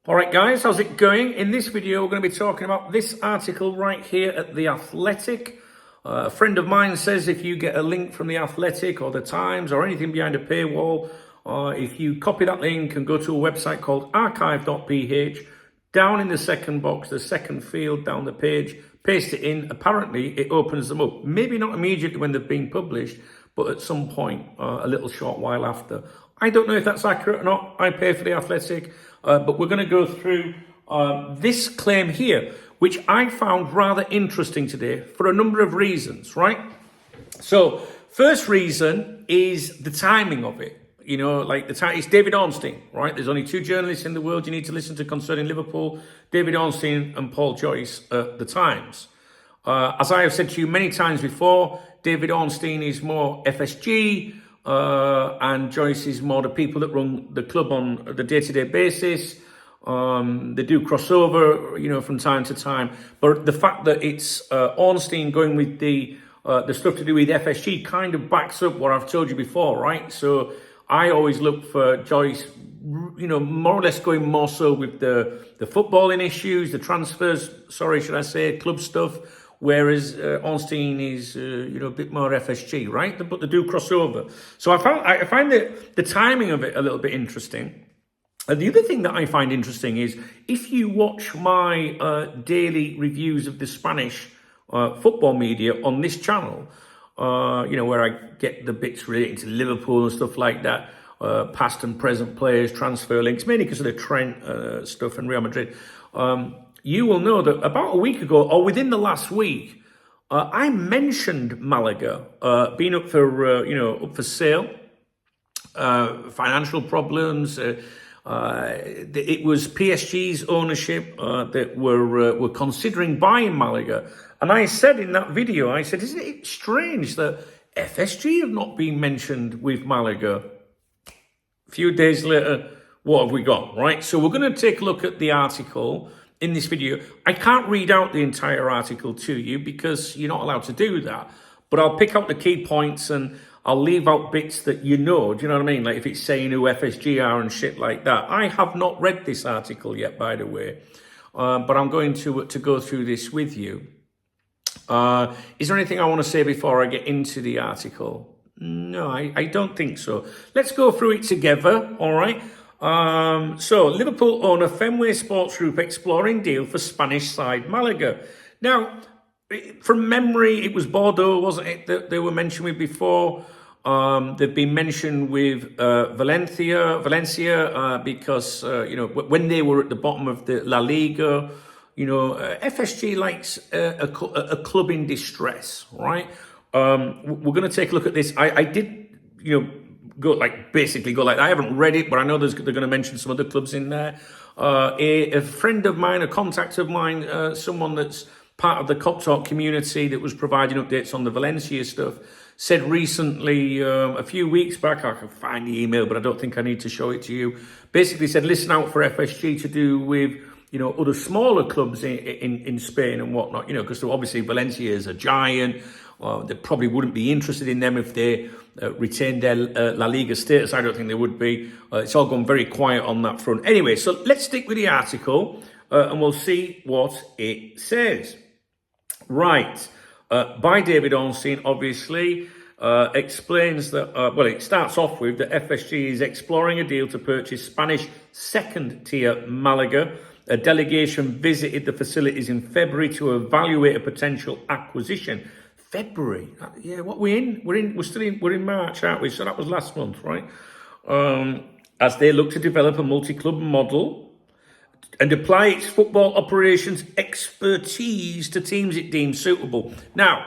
All right, guys, how's it going? In this video, we're going to be talking about this article right here at The Athletic. A friend of mine says if you get a link from The Athletic or The Times or anything behind a paywall, if you copy that link and go to a website called archive.ph, down in the second box, the second field down the page, paste it in, apparently it opens them up. Maybe not immediately when they've been published, but at some point, a little short while after. I don't know if that's accurate or not. I pay for The Athletic. But we're going to go through this claim here, which I found rather interesting today for a number of reasons, right? So, first reason is the timing of it. You know, like it's David Ornstein, right? There's only two journalists in the world you need to listen to concerning Liverpool, David Ornstein and Paul Joyce at The Times. As I have said to you many times before, David Ornstein is more FSG, and Joyce is more the people that run the club on the day-to-day basis. They do crossover, you know, from time to time. But the fact that it's Ornstein going with the stuff to do with FSG kind of backs up what I've told you before, right? So I always look for Joyce, you know, more or less going more so with the footballing issues, the transfers, club stuff. Whereas Ornstein is, you know, a bit more FSG, right? But they do crossover. So I find the timing of it a little bit interesting. The other thing that I find interesting is if you watch my daily reviews of the Spanish football media on this channel, you know, where I get the bits relating to Liverpool and stuff like that, past and present players, transfer links, mainly because of the Trent stuff and Real Madrid. You will know that about a week ago, or within the last week, I mentioned Malaga being up for, up for sale, financial problems. It was PSG's ownership that were considering buying Malaga, and I said in that video, I said, isn't it strange that FSG have not been mentioned with Malaga? A few days later, what have we got, right? So we're going to take a look at the article in this video. I can't read out the entire article to you because you're not allowed to do that. But I'll pick out the key points and I'll leave out bits that you know. Do you know what I mean? Like if it's saying who FSG are and shit like that. I have not read this article yet, by the way. But I'm going to go through this with you. Is there anything I want to say before I get into the article? No, I don't think so. Let's go through it together, all right? So Liverpool owner Fenway Sports Group exploring deal for Spanish side Malaga. Now, from memory, it was Bordeaux, wasn't it, that they were mentioned with before? They've been mentioned with Valencia, because when they were at the bottom of the La Liga, FSG likes a club in distress, right? We're going to take a look at this. I did, go like that. I haven't read it, but I know they're going to mention some other clubs in there. A friend of mine, a contact of mine, someone that's part of the Cop Talk community that was providing updates on the Valencia stuff, said recently, a few weeks back, I can find the email, but I don't think I need to show it to you. Basically said, listen out for FSG to do with, other smaller clubs in Spain and whatnot, because obviously Valencia is a giant. They probably wouldn't be interested in them if they retained their La Liga status. I don't think they would be. It's all gone very quiet on that front. Anyway, so let's stick with the article and we'll see what it says. Right. By David Ornstein, obviously, explains that, it starts off with that FSG is exploring a deal to purchase Spanish second-tier Malaga. A delegation visited the facilities in February to evaluate a potential acquisition. February, yeah. What we're in March, aren't we? So that was last month, right? As they look to develop a multi-club model and apply its football operations expertise to teams it deems suitable. Now,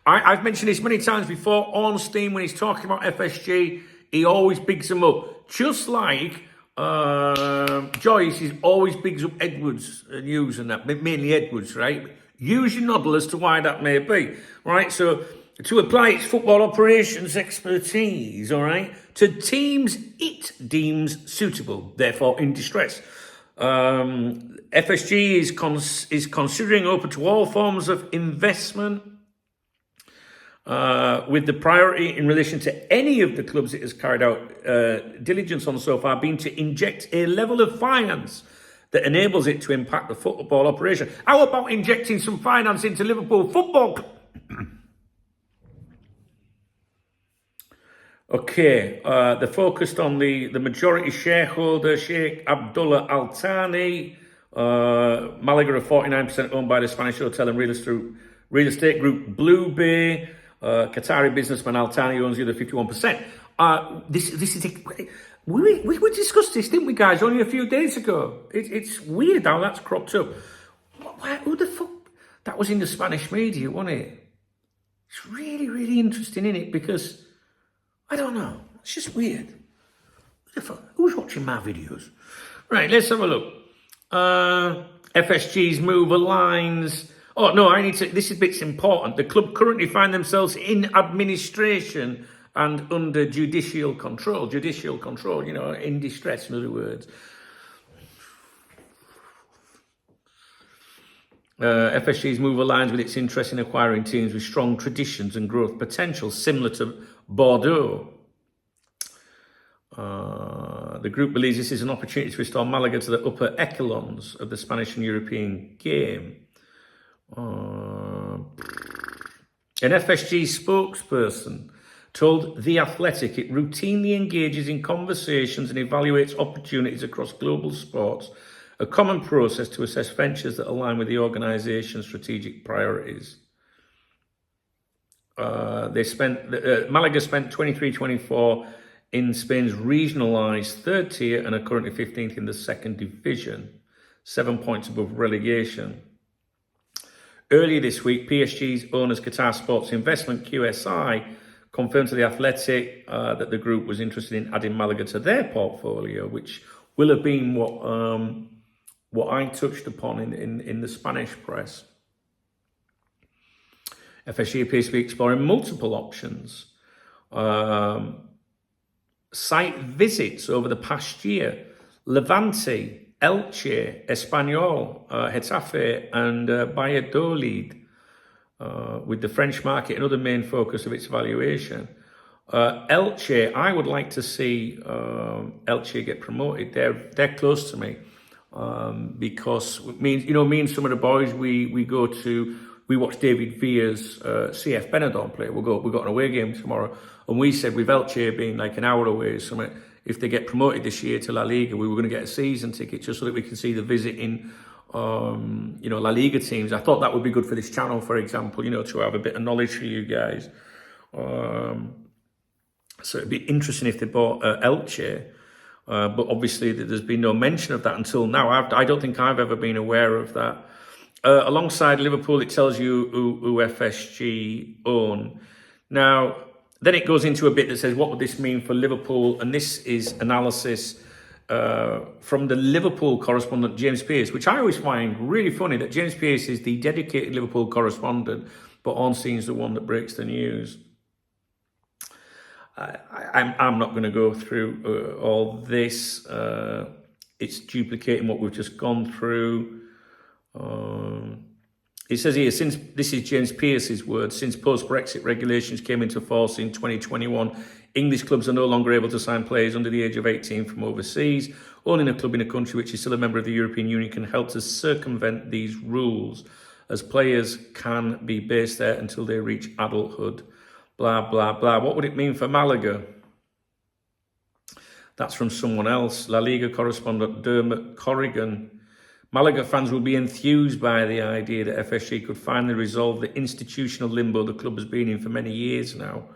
I've mentioned this many times before. Ornstein, when he's talking about FSG, he always bigs them up, just like Joyce is always bigs up Edwards and Hughes and that, mainly Edwards, right? Use your noddle as to why that may be, right? So, to apply its football operations expertise, all right, to teams it deems suitable, therefore in distress. FSG is considering open to all forms of investment, with the priority in relation to any of the clubs it has carried out diligence on so far being to inject a level of finance that enables it to impact the football operation. How about injecting some finance into Liverpool Football Club? Okay, they're focused on the majority shareholder, Sheikh Abdullah Al Thani. Malaga are 49% owned by the Spanish hotel and real estate group Blue Bay. Qatari businessman Al Thani owns the other 51%. This is we discussed this, didn't we, guys, only a few days ago? It's weird how that's cropped up. Who the fuck? That was in the Spanish media, wasn't it? It's really, really interesting, isn't it? Because I don't know. It's just weird. Who's watching my videos? Right, let's have a look. FSG's move aligns. Oh, no, this bit's important. The club currently find themselves in administration and under judicial control, in distress, in other words. FSG's move aligns with its interest in acquiring teams with strong traditions and growth potential, similar to Bordeaux. The group believes this is an opportunity to restore Malaga to the upper echelons of the Spanish and European game. An FSG spokesperson told The Athletic it routinely engages in conversations and evaluates opportunities across global sports, a common process to assess ventures that align with the organisation's strategic priorities. Malaga spent 23-24 in Spain's regionalised third tier and are currently 15th in the second division, 7 points above relegation. Earlier this week, PSG's owners Qatar Sports Investment, QSI, confirmed to The Athletic that the group was interested in adding Malaga to their portfolio, which will have been what I touched upon in the Spanish press. FSG appears to be exploring multiple options. Site visits over the past year: Levante, Elche, Espanyol, Getafe and Valladolid, with the French market another main focus of its valuation. Elche, I would like to see Elche get promoted. They're close to me because me and some of the boys we watched David Villa's CF Benidorm play. We've got an away game tomorrow, and we said with Elche being like an hour away or something, if they get promoted this year to La Liga, we were going to get a season ticket just so that we can see the visiting, La Liga teams. I thought that would be good for this channel, for example, to have a bit of knowledge for you guys. So it'd be interesting if they bought Elche, but obviously there's been no mention of that until now. I don't think I've ever been aware of that. Alongside Liverpool, it tells you who FSG own. Now, then it goes into a bit that says, what would this mean for Liverpool? And this is analysis from the Liverpool correspondent, James Pearce, which I always find really funny that James Pearce is the dedicated Liverpool correspondent, but Ornstein's the one that breaks the news. I'm not going to go through all this. It's duplicating what we've just gone through. It says here, this is James Pearce's words, since post-Brexit regulations came into force in 2021, English clubs are no longer able to sign players under the age of 18 from overseas. Owning a club in a country which is still a member of the European Union can help to circumvent these rules, as players can be based there until they reach adulthood. Blah, blah, blah. What would it mean for Malaga? That's from someone else. La Liga correspondent Dermot Corrigan. Malaga fans will be enthused by the idea that FSG could finally resolve the institutional limbo the club has been in for many years now.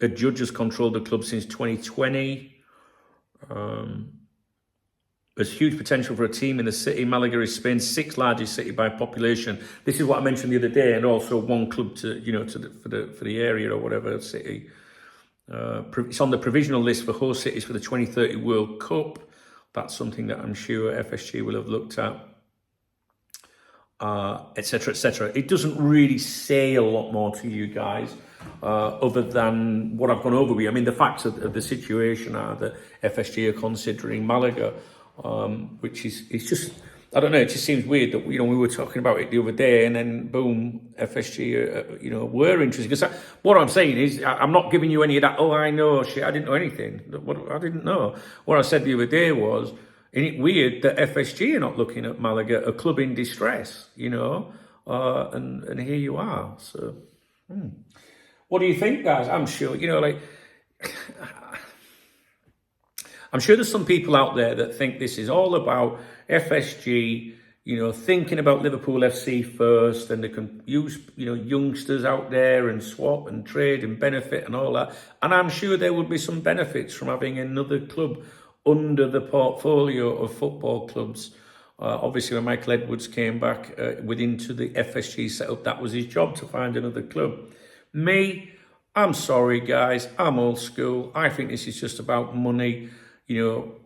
A judge has controlled the club since 2020. There's huge potential for a team in the city. Malaga is Spain's sixth largest city by population. This is what I mentioned the other day, and also one club for the area or whatever city. It's on the provisional list for host cities for the 2030 World Cup. That's something that I'm sure FSG will have looked at, etc., etc. It doesn't really say a lot more to you guys, other than what I've gone over with you. I mean, the facts of the situation are that FSG are considering Malaga, which is, it's just, I don't know, it just seems weird that, we were talking about it the other day and then boom, FSG, were interested. Because what I'm saying is, I'm not giving you any of that, oh, I know, shit, I didn't know anything. What I didn't know. What I said the other day was, Isn't it weird that FSG are not looking at Malaga, a club in distress, and here you are. So, what do you think, guys? I'm sure, I'm sure there's some people out there that think this is all about FSG, thinking about Liverpool FC first, and they can use, youngsters out there and swap and trade and benefit and all that. And I'm sure there would be some benefits from having another club under the portfolio of football clubs. Obviously, when Michael Edwards came back into the FSG setup, that was his job, to find another club. Me, I'm sorry, guys, I'm old school. I think this is just about money,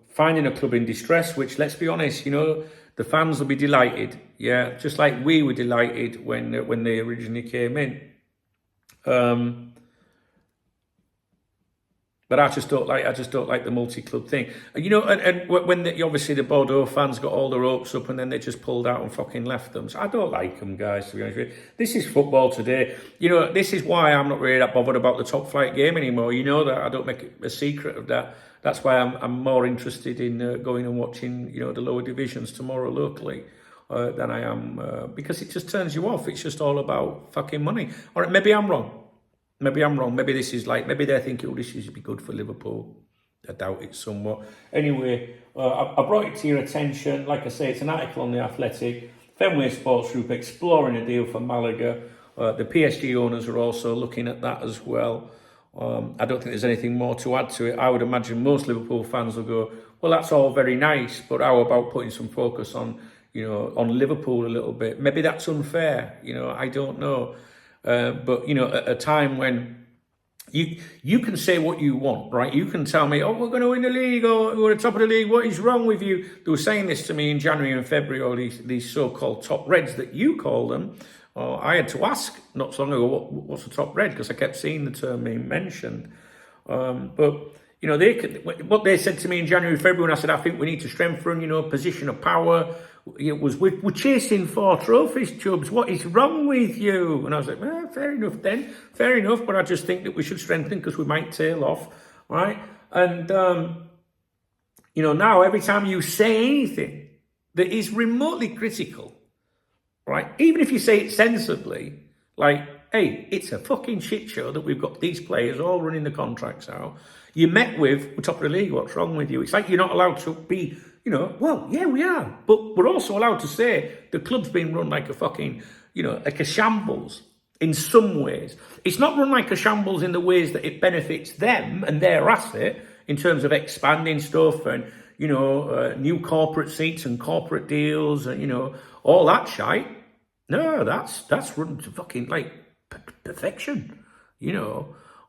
finding a club in distress, which, let's be honest, the fans will be delighted. Yeah, just like we were delighted when they originally came in. But I just don't like the multi-club thing. And when obviously the Bordeaux fans got all their hopes up and then they just pulled out and fucking left them. So I don't like them, guys, to be honest with you. This is football today. This is why I'm not really that bothered about the top flight game anymore. You know that I don't make a secret of that. That's why I'm more interested in going and watching, the lower divisions tomorrow locally than I am, because it just turns you off. It's just all about fucking money. All right, maybe I'm wrong. Maybe I'm wrong. Maybe this is maybe they're thinking, this should be good for Liverpool. I doubt it somewhat. Anyway, I brought it to your attention. Like I say, it's an article on The Athletic. Fenway Sports Group exploring a deal for Malaga. The PSG owners are also looking at that as well. I don't think there's anything more to add to it. I would imagine most Liverpool fans will go, well, that's all very nice, but how about putting some focus on Liverpool a little bit? Maybe that's unfair. I don't know. But at a time when you can say what you want, right? You can tell me, we're going to win the league, or we're at the top of the league. What is wrong with you? They were saying this to me in January and February, all these so-called top reds that you call them. I had to ask not so long ago, what's a top red? Because I kept seeing the term being mentioned. But what they said to me in January, February, when I said, I think we need to strengthen, position of power. It was, we're chasing 4 trophies, Chubbs. What is wrong with you? And I was like, well, fair enough then. Fair enough, but I just think that we should strengthen because we might tail off, right? And, now every time you say anything that is remotely critical, right, even if you say it sensibly, like, hey, it's a fucking shit show that we've got these players all running the contracts out. You met with, we're top of the league, what's wrong with you? It's like you're not allowed to be, well, yeah, we are. But we're also allowed to say the club's been run like a fucking, like a shambles in some ways. It's not run like a shambles in the ways that it benefits them and their asset in terms of expanding stuff and, new corporate seats and corporate deals and, all that shite. No, that's run to fucking like perfection,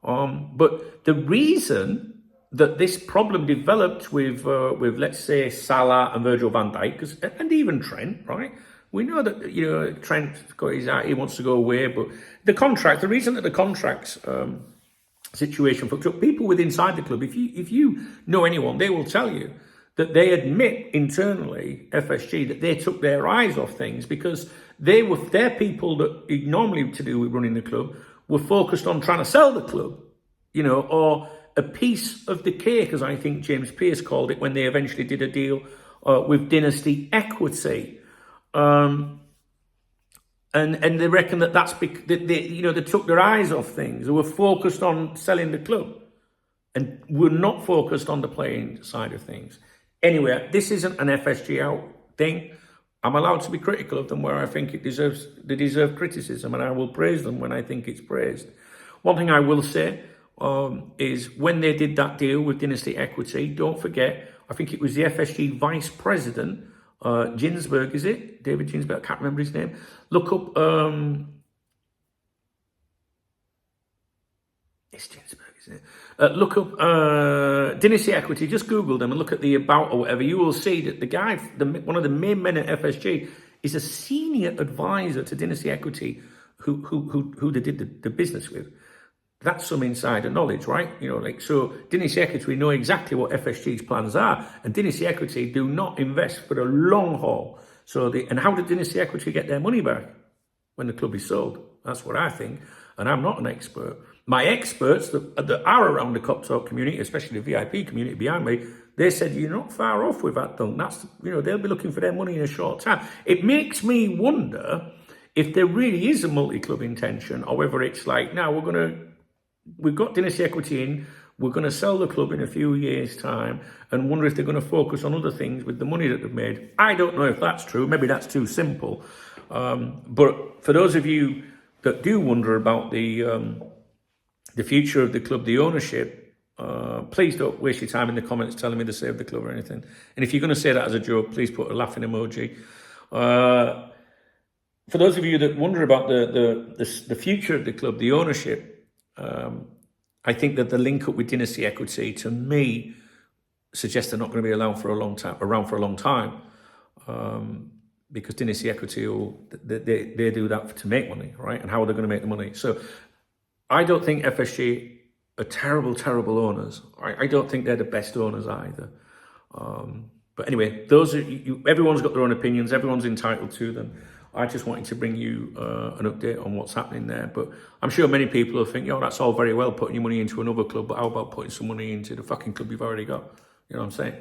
But the reason that this problem developed with let's say Salah and Virgil van Dijk, and even Trent, right? We know that Trent he wants to go away, but the reason that the contracts situation fucked up, people with inside the club, if you know anyone, they will tell you that they admit internally, FSG, that they took their eyes off things because their people that normally to do with running the club were focused on trying to sell the club, or a piece of the cake, as I think James Pearce called it when they eventually did a deal with Dynasty Equity. And they reckon that's because they took their eyes off things. They were focused on selling the club and were not focused on the playing side of things. Anyway, this isn't an FSG out thing. I'm allowed to be critical of them where I think they deserve criticism, and I will praise them when I think it's praised. One thing I will say is when they did that deal with Dynasty Equity, don't forget, I think it was the FSG Vice President, Ginsberg, is it? David Ginsberg, I can't remember his name. Look up, it's Ginsberg, isn't it? Look up Dynasty Equity, just Google them and look at the about or whatever. You will see that the guy, one of the main men at FSG, is a senior advisor to Dynasty Equity who they did the business with. That's some insider knowledge, right? So Dynasty Equity know exactly what FSG's plans are, and Dynasty Equity do not invest for the long haul. And how did Dynasty Equity get their money back when the club is sold? That's what I think, and I'm not an expert. My experts that are around the Cop Talk community, especially the VIP community behind me, They said, you're not far off with that, Dunk. That's, they'll be looking for their money in a short time. It makes me wonder if there really is a multi-club intention, or whether it's like, now we've got dynasty equity in, we're going to sell the club in a few years' time, and wonder if they're going to focus on other things with the money that they've made. I don't know if that's true. Maybe that's too simple. But for those of you that do wonder about the future of the club, the ownership, please don't waste your time in the comments telling me to save the club or anything. And if you're going to say that as a joke, please put a laughing emoji. For those of you that wonder about the future of the club, the ownership, I think that the link up with dynasty equity, to me, suggests they're not going to be around for a long time, because dynasty equity, they do that to make money, right? And how are they going to make the money? So I don't think FSG are terrible, terrible owners. I don't think they're the best owners either. But anyway, everyone's got their own opinions. Everyone's entitled to them. I just wanted to bring you an update on what's happening there. But I'm sure many people will think, that's all very well putting your money into another club, but how about putting some money into the fucking club you've already got? You know what I'm saying?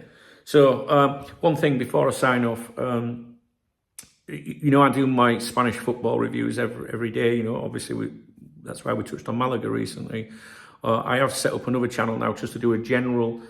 So one thing before I sign off, I do my Spanish football reviews every day. Obviously that's why we touched on Malaga recently. I have set up another channel now just to do a general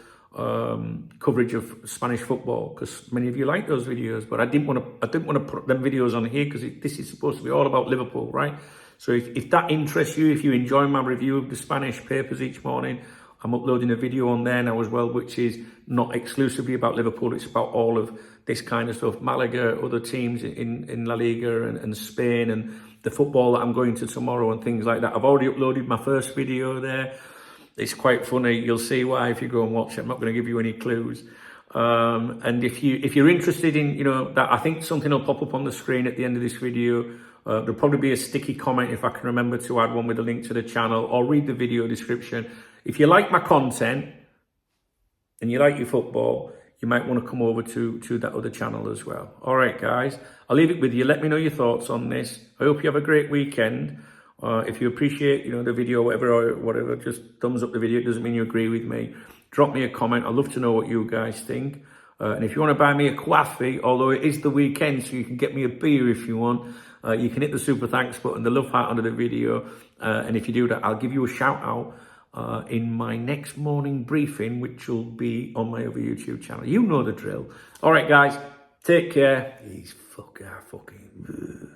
coverage of Spanish football, because many of you like those videos, but I didn't want to put them videos on here because this is supposed to be all about Liverpool, right? So if that interests you, if you enjoy my review of the Spanish papers each morning, I'm uploading a video on there now as well, which is not exclusively about Liverpool. It's about all of this kind of stuff, Malaga, other teams in La Liga and Spain, and the football that I'm going to tomorrow and things like that. I've already uploaded my first video there. It's quite funny. You'll see why if you go and watch it. I'm not going to give you any clues. And if you're interested in, that, I think something will pop up on the screen at the end of this video. There'll probably be a sticky comment if I can remember to add one with a link to the channel, or read the video description. If you like my content and you like your football, you might want to come over to that other channel as well. All right, guys, I'll leave it with you. Let me know your thoughts on this. I hope you have a great weekend. If you appreciate, the video, whatever, just thumbs up the video. It doesn't mean you agree with me. Drop me a comment. I'd love to know what you guys think. And if you want to buy me a coffee, although it is the weekend, so you can get me a beer if you want, you can hit the super thanks button, the love heart under the video. And if you do that, I'll give you a shout out in my next morning briefing, which will be on my other YouTube channel. You know the drill. All right, guys, take care. These fucking...